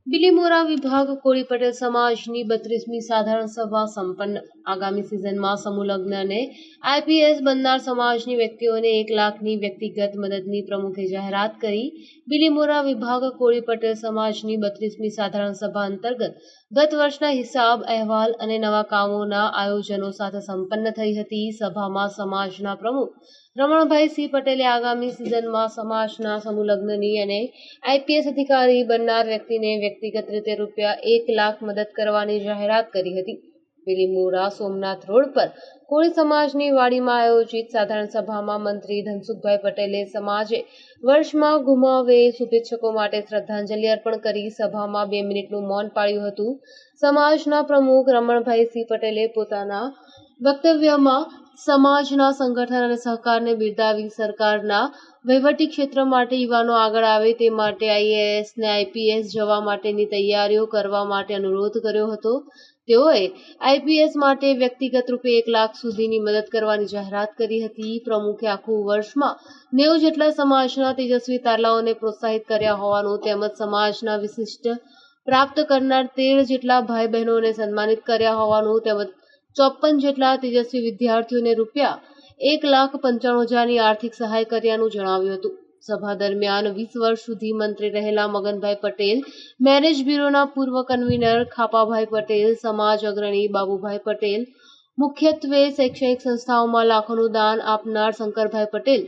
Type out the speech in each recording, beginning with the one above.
બિલીમોરા વિભાગ કોળી પટેલ સમાજની 32મી સાધારણ સભા સંપન્ન. આગામી સિઝનમાં સમૂહ લગ્ન અને આઈપીએસ બનનાર સમાજની વ્યક્તિઓને 1 લાખની વ્યક્તિગત મદદની પ્રમુખે જાહેરાત કરી. બિલીમોરા વિભાગ કોળી પટેલ સમાજની 32મી સાધારણ સભા અંતર્ગત ગત વર્ષના હિસાબ અહેવાલ અને નવા કામોના આયોજનો સાથે સંપન્ન થઈ હતી. સભામાં સમાજના પ્રમુખ રમણભાઈ સી પટેલે આગામી સિઝનમાં સમાજના સમૂહ લગ્નની અને આઈપીએસ અધિકારી બનનાર વ્યક્તિને વ્યક્તિગત રીતે ₹1 લાખ મદદ કરવાની જાહેરાત કરી હતી. બિલીમોરા સોમનાથ રોડ પર કોળી સમાજની વાડીમાં આયોજિત સાધારણ સભામાં મંત્રી ધનસુખભાઈ પટેલે સમાજે વર્ષમાં ગુમાવે શુભેચ્છકો માટે શ્રદ્ધાંજલિ અર્પણ કરી. સભામાં 2 મિનિટનું મૌન પાળ્યું હતું. સમાજના પ્રમુખ રમણભાઈ સી પટેલે પોતાના વક્તવ્યમાં સમાજના સંગઠન અને સહકારને બિરદાવી સરકારના વહીવટી ક્ષેત્ર માટે યુવાનો આગળ આવે તે માટે આઈએએસ ને આઈપીએસ જવા માટેની તૈયારીઓ કરવા માટે અનુરોધ કર્યો હતો. તેઓએ આઈપીએસ માટે વ્યક્તિગત ₹1 લાખ સુધીની મદદ કરવાની જાહેરાત કરી હતી. પ્રમુખે આખું વર્ષમાં 90 જેટલા સમાજના તેજસ્વી તારલાઓને પ્રોત્સાહિત કર્યા હોવાનું તેમજ સમાજના વિશિષ્ટ પ્રાપ્ત કરનાર 13 જેટલા ભાઈ બહેનોને સન્માનિત કર્યા હોવાનું તેમજ 54 જેટલા તેજસ્વી વિદ્યાર્થીઓને ₹1,95,000ની આર્થિક સહાય કર્યાનું જણાવ્યું હતું. સભા દરમિયાન 20 વર્ષ સુધી મંત્રી રહેલા મગનભાઈ પટેલ, મેરેજ બ્યુરોના પૂર્વ કન્વીનર ખાપાભાઈ પટેલ, સમાજ અગ્રણી બાબુભાઈ પટેલ, મુખ્યત્વે શૈક્ષણિક સંસ્થાઓમાં લાખોનું દાન આપનાર શંકરભાઈ પટેલ,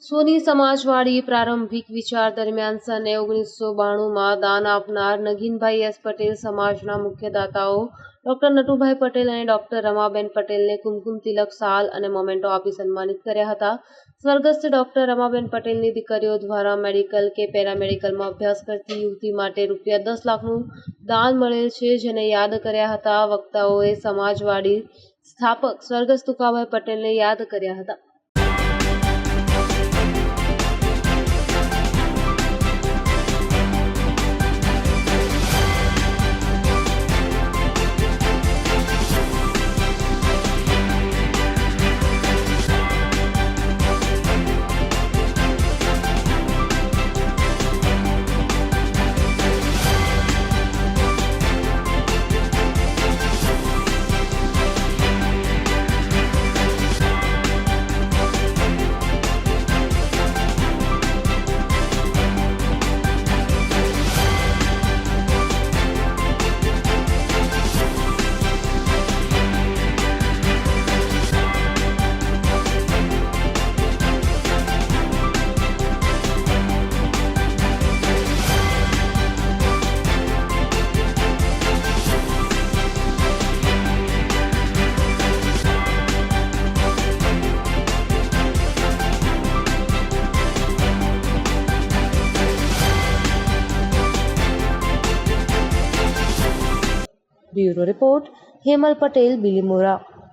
સોની સમાજવાડી પ્રારંભિક વિચાર દરમિયાન સન 1992માં દાન આપનાર નગીનભાઈ એસ પટેલ, સમાજના મુખ્ય દાતાઓ ડોક્ટર નટુભાઈ પટેલ અને ડોક્ટર રમાબેન પટેલને કુમકુમ તિલક, શાલ અને મોમેન્ટો આપી સન્માનિત કર્યા હતા. સ્વર્ગસ્થ ડોક્ટર રમાબેન પટેલની દીકરીઓ દ્વારા મેડિકલ કે પેરામેડિકલમાં અભ્યાસ કરતી યુવતી માટે ₹10 લાખનું દાન મળેલ છે, જેને યાદ કર્યા હતા. વક્તાઓએ સમાજવાડી સ્થાપક સ્વર્ગસ્થ તુકાભાઈ પટેલને યાદ કર્યા હતા. Bureau report, Hemal Patel, Bilimora.